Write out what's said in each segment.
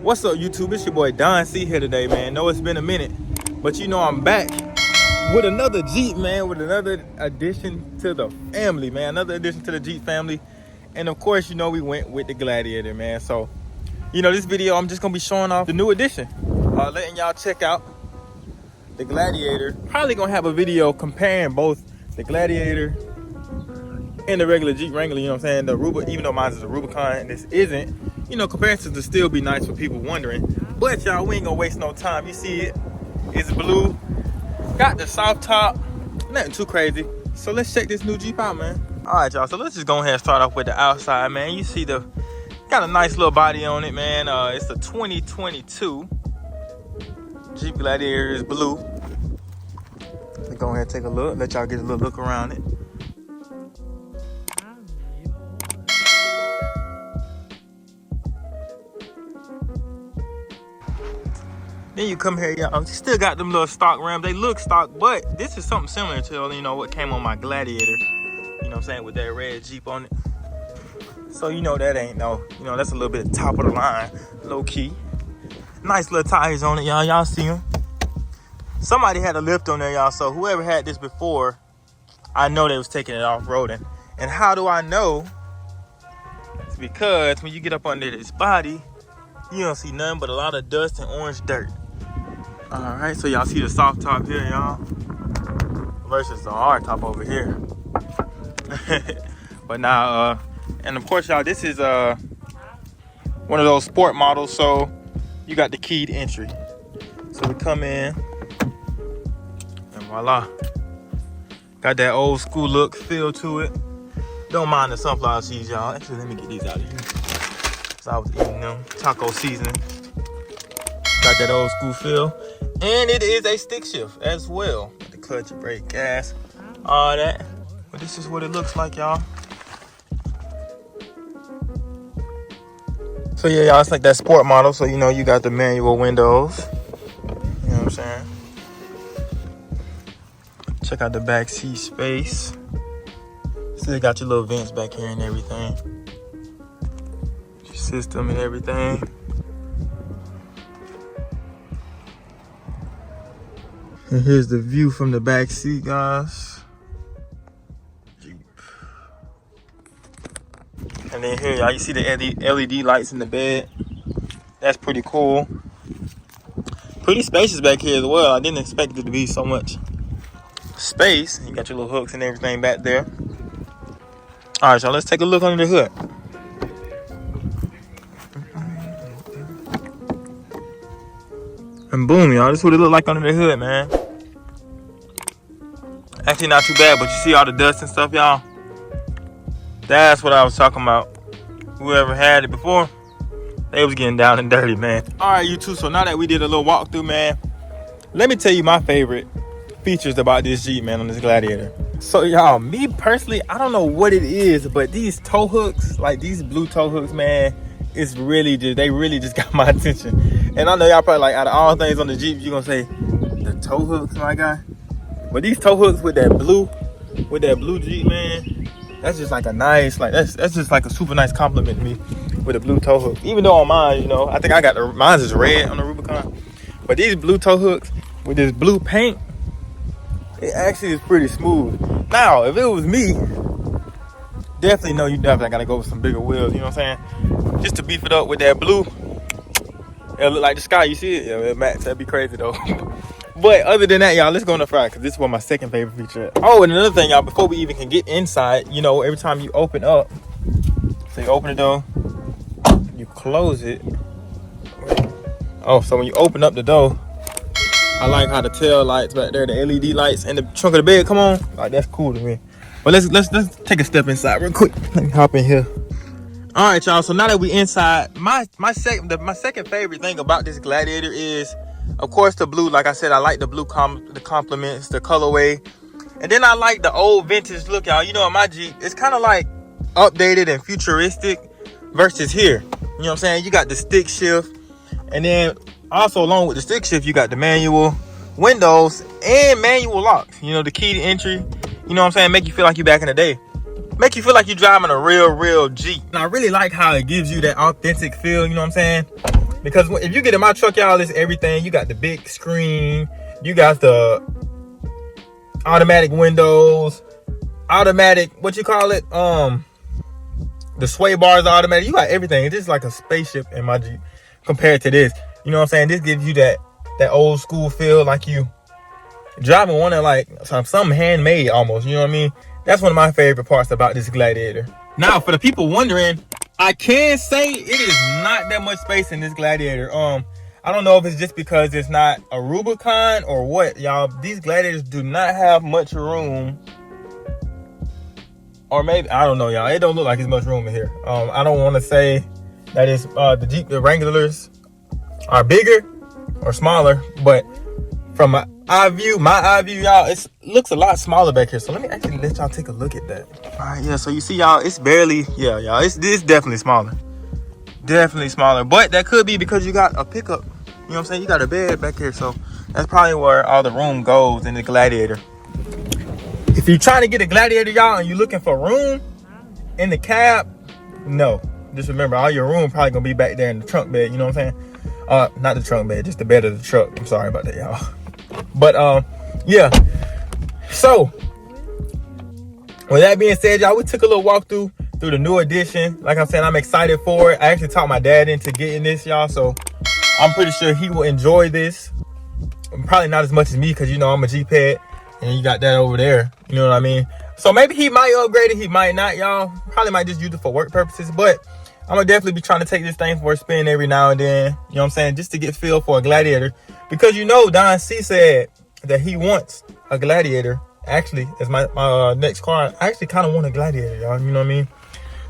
What's up, YouTube? It's your boy Donnn here today, man. Know it's been a minute, but you know I'm back with another Jeep, man, with another addition to the family, man. Another addition to the Jeep family. And of course, you know, we went with the Gladiator, man. So, you know, this video, I'm just gonna be showing off the new addition. Letting y'all check out the Gladiator. Probably gonna have a video comparing both the Gladiator and the regular Jeep Wrangler, you know what I'm saying? Even though mine is a Rubicon and this isn't, you know, comparisons to still be nice for people wondering. But y'all, we ain't gonna waste no time. You see it, it's blue, got the soft top, nothing too crazy. So let's check this new Jeep out, man. All right, y'all, so let's just go ahead and start off with the outside, man. You see got a nice little body on it, man. It's a 2022 Jeep Gladiator, is blue. Let's go ahead and take a look, let y'all get a little look around it. Then you come here, y'all, still got them little stock rims. They look stock, but this is something similar to, you know, what came on my Gladiator. You know what I'm saying, with that red Jeep on it. So, you know, that ain't no, you know, that's a little bit top of the line, low key. Nice little tires on it, y'all. Y'all see them? Somebody had a lift on there, y'all. So whoever had this before, I know they was taking it off-roading. And how do I know? It's because when you get up under this body, you don't see nothing but a lot of dust and orange dirt. All right, so y'all see the soft top here, y'all, versus the hard top over here. But now, and of course, y'all, this is one of those sport models, so you got the keyed entry. So we come in, and voila, got that old school look feel to it. Don't mind the sunflower seeds, y'all. Actually, let me get these out of here. So I was eating them, taco seasoning. Got that old school feel. And it is a stick shift as well. The clutch, brake, gas, all that. But this is what it looks like, y'all. So yeah, y'all, it's like that sport model. So, you know, you got the manual windows. You know what I'm saying? Check out the back seat space. Still got your little vents back here and everything. Your system and everything. And here's the view from the back seat, guys. Jeep. And then here, y'all, you see the LED lights in the bed. That's pretty cool. Pretty spacious back here as well. I didn't expect it to be so much space. You got your little hooks and everything back there. All right, y'all, let's take a look under the hood. And boom, y'all, this is what it look like under the hood, man. Actually not too bad, but you see all the dust and stuff, y'all? That's what I was talking about. Whoever had it before, they was getting down and dirty, man. All right, YouTube, so now that we did a little walkthrough, man, let me tell you my favorite features about this Jeep, man, on this Gladiator. So, y'all, me personally, I don't know what it is, but these tow hooks, like these blue tow hooks, man, it's really just, they really just got my attention. And I know y'all probably like, out of all things on the Jeep, you're gonna say, the tow hooks, my guy. But these tow hooks with that blue Jeep, man, that's just like a nice, like, that's just like a super nice compliment to me with a blue tow hook. Even though on mine, you know, I think I got mine's is red on the Rubicon. But these blue tow hooks with this blue paint, it actually is pretty smooth. Now, if it was me, definitely know you definitely gotta go with some bigger wheels, you know what I'm saying? Just to beef it up with that blue. It'll look like the sky, you see it? Yeah, Max, that'd be crazy though. But other than that, y'all, let's go on the front, because this is what my second favorite feature is. Oh, and another thing, y'all, before we even can get inside, you know, every time you open up, so you open the door, you close it. Oh, so when you open up the door, I like how the tail lights back there, the LED lights, and the trunk of the bed come on. Like, that's cool to me. But let's take a step inside real quick. Let me hop in here. All right, y'all. So now that we inside, my second favorite thing about this Gladiator is, of course, the blue. Like I said, I like the blue the complements, the colorway, and then I like the old vintage look, y'all. You know, in my Jeep, it's kind of like updated and futuristic versus here. You know what I'm saying? You got the stick shift, and then also along with the stick shift, you got the manual windows and manual locks. You know, the key to entry. You know what I'm saying? Make you feel like you back in the day. Make you feel like you're driving a real Jeep. And I really like how it gives you that authentic feel, you know what I'm saying? Because if you get in my truck, y'all, it's everything. You got the big screen, you got the automatic windows, automatic, what you call it, the sway bars are automatic. You got everything. It's just like a spaceship in my Jeep compared to this. You know what I'm saying? This gives you that old school feel, like you driving one of like something handmade almost. You know what I mean? That's one of my favorite parts about this Gladiator. Now, for the people wondering, I can say it is not that much space in this Gladiator. I don't know if it's just because it's not a Rubicon or what, y'all. These Gladiators do not have much room. Or maybe, I don't know, y'all. It don't look like there's much room in here. I don't want to say that it's the Wranglers are bigger or smaller, but from my eye view, y'all, it looks a lot smaller back here. So let me actually let y'all take a look at that. All right, yeah. So you see, y'all, it's barely, yeah, y'all. It's definitely smaller, definitely smaller. But that could be because you got a pickup. You know what I'm saying? You got a bed back here, so that's probably where all the room goes in the Gladiator. If you're trying to get a Gladiator, y'all, and you're looking for room in the cab, no. Just remember, all your room probably gonna be back there in the trunk bed. You know what I'm saying? Not the trunk bed, just the bed of the truck. I'm sorry about that, y'all. But yeah. So with that being said, y'all, we took a little walk through the new edition. Like I'm saying, I'm excited for it. I actually talked my dad into getting this, y'all. So I'm pretty sure he will enjoy this. Probably not as much as me, because you know I'm a Jeep head. And you got that over there. You know what I mean? So maybe he might upgrade it. He might not, y'all. Probably might just use it for work purposes. But I'm going to definitely be trying to take this thing for a spin every now and then. You know what I'm saying? Just to get feel for a Gladiator. Because you know, Donnn C said that he wants a Gladiator. Actually, as my next car, I actually kind of want a Gladiator, y'all. You know what I mean?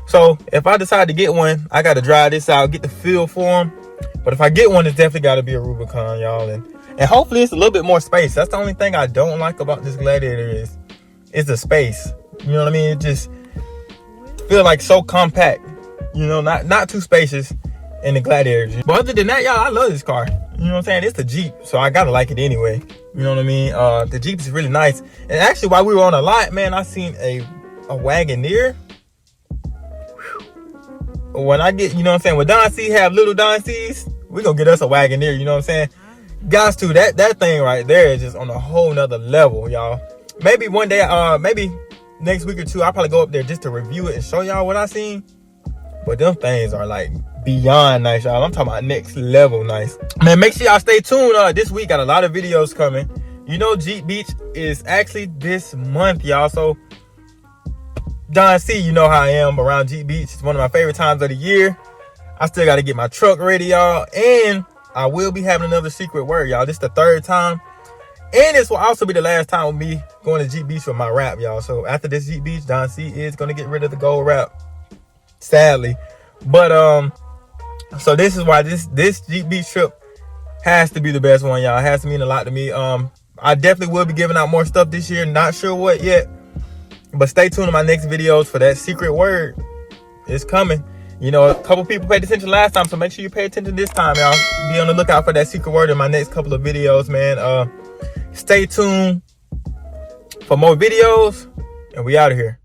So if I decide to get one, I got to drive this out, get the feel for him. But if I get one, it's definitely got to be a Rubicon, y'all. And hopefully it's a little bit more space. That's the only thing I don't like about this Gladiator is the space. You know what I mean? It just feel like so compact. You know, not too spacious in the Gladiator. But other than that, y'all, I love this car. You know what I'm saying? It's the Jeep, so I gotta like it anyway. You know what I mean? The Jeep is really nice. And actually, while we were on a lot, man, I seen a Wagoneer. When I get, you know what I'm saying, when Donnn C have little Donnn C's, we gonna get us a Wagoneer. You know what I'm saying? Guys, too, that thing right there is just on a whole nother level, y'all. Maybe one day, maybe next week or two, I'll probably go up there just to review it and show y'all what I seen. But them things are like beyond nice, y'all. I'm talking about next level nice. Man, make sure y'all stay tuned. This week got a lot of videos coming. You know, Jeep Beach is actually this month, y'all. So Donnn C, you know how I am around Jeep Beach. It's one of my favorite times of the year. I still got to get my truck ready, y'all. And I will be having another secret word, y'all. This is the third time. And this will also be the last time with me going to Jeep Beach for my wrap, y'all. So after this Jeep Beach, Donnn C is going to get rid of the gold wrap. Sadly. But, so this is why this Jeep Beach trip has to be the best one, y'all. It has to mean a lot to me. I definitely will be giving out more stuff this year. Not sure what yet. But stay tuned to my next videos for that secret word. It's coming. You know, a couple people paid attention last time, so make sure you pay attention this time, y'all. Be on the lookout for that secret word in my next couple of videos, man. Stay tuned for more videos, and we out of here.